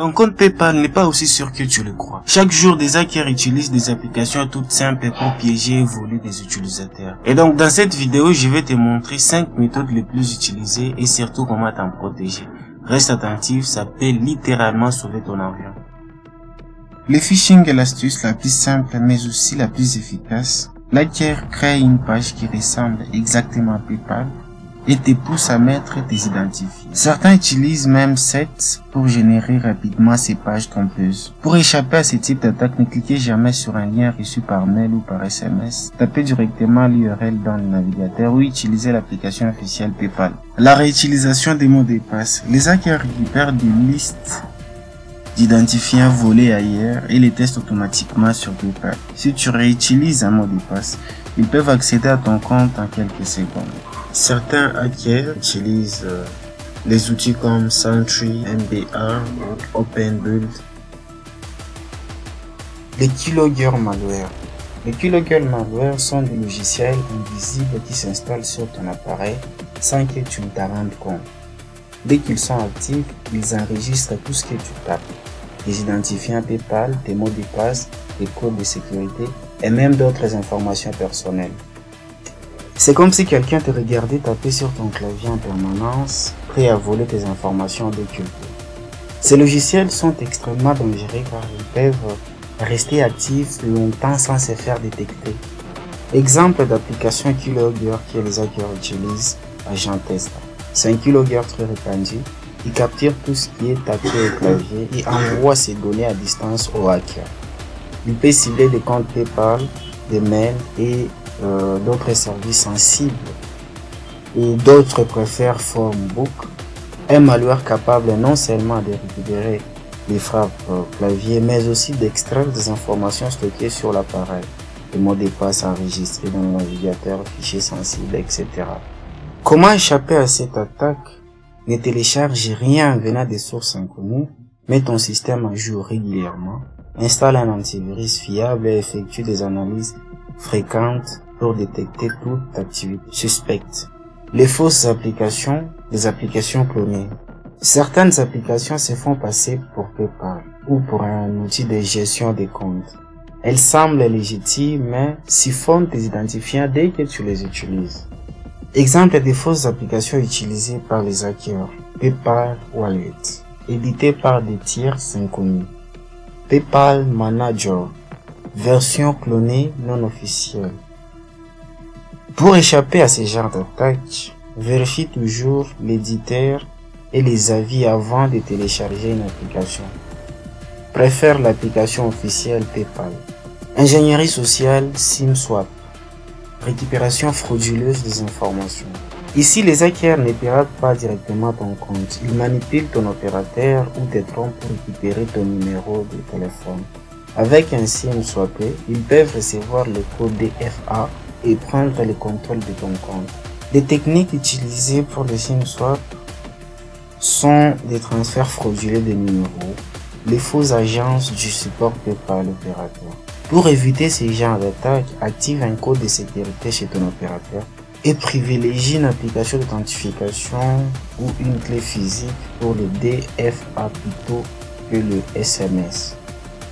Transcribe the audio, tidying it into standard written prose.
Ton compte PayPal n'est pas aussi sûr que tu le crois. Chaque jour, des hackers utilisent des applications toutes simples pour piéger et voler des utilisateurs. Et donc, dans cette vidéo, je vais te montrer 5 méthodes les plus utilisées et surtout comment t'en protéger. Reste attentif, ça peut littéralement sauver ton argent. Le phishing est l'astuce la plus simple mais aussi la plus efficace. L'hacker crée une page qui ressemble exactement à PayPal et te pousse à mettre tes identifiants. Certains utilisent même Set pour générer rapidement ces pages trompeuses. Pour échapper à ce type d'attaque, ne cliquez jamais sur un lien reçu par mail ou par SMS. Tapez directement l'URL dans le navigateur ou utilisez l'application officielle PayPal. La réutilisation des mots de passe. Les hackers récupèrent des listes d'identifiants volés ailleurs et les testent automatiquement sur PayPal. Si tu réutilises un mot de passe, ils peuvent accéder à ton compte en quelques secondes. Certains hackers utilisent des outils comme Sentry, MBR ou OpenBuild. Les keylogger malware. Les keylogger malware sont des logiciels invisibles qui s'installent sur ton appareil sans que tu ne t'en rendes compte. Dès qu'ils sont actifs, ils enregistrent tout ce que tu tapes. Les identifiants PayPal, tes mots de passe, tes codes de sécurité et même d'autres informations personnelles. C'est comme si quelqu'un te regardait taper sur ton clavier en permanence, prêt à voler tes informations dès qu'il peut. Ces logiciels sont extrêmement dangereux car ils peuvent rester actifs longtemps sans se faire détecter. Exemple d'application keylogger que les hackers utilisent, Agent Test. C'est un keylogger très répandu. Il capture tout ce qui est tapé au clavier et envoie ses données à distance aux hackers. Il peut cibler des comptes PayPal, des mails et d'autres services sensibles. Et d'autres préfèrent Formbook, un malware capable non seulement de récupérer les frappes clavier, mais aussi d'extraire des informations stockées sur l'appareil, les mots de passe enregistrés dans le navigateur, fichiers sensibles, etc. Comment échapper à cette attaque? Ne télécharge rien venant des sources inconnues, mets ton système à jour régulièrement, installe un antivirus fiable et effectue des analyses fréquentes pour détecter toute activité suspecte. Les fausses applications, les applications clonées. Certaines applications se font passer pour PayPal ou pour un outil de gestion des comptes. Elles semblent légitimes mais siphonnent tes identifiants dès que tu les utilises. Exemple des fausses applications utilisées par les hackers. PayPal Wallet, édité par des tiers inconnus. PayPal Manager, version clonée non officielle. Pour échapper à ce genre d'attaque, vérifie toujours l'éditeur et les avis avant de télécharger une application. Préfère l'application officielle PayPal. Ingénierie sociale SIM-Swap. Récupération frauduleuse des informations. Ici, les hackers ne piratent pas directement ton compte. Ils manipulent ton opérateur ou te trompent pour récupérer ton numéro de téléphone. Avec un SIM swappé, ils peuvent recevoir le code DFA et prendre le contrôle de ton compte. Les techniques utilisées pour le SIM swap sont des transferts frauduleux de numéros, les fausses agences du support PayPal opérateur. Pour éviter ce genre d'attaque, active un code de sécurité chez ton opérateur et privilégie une application d'authentification ou une clé physique pour le DFA plutôt que le SMS.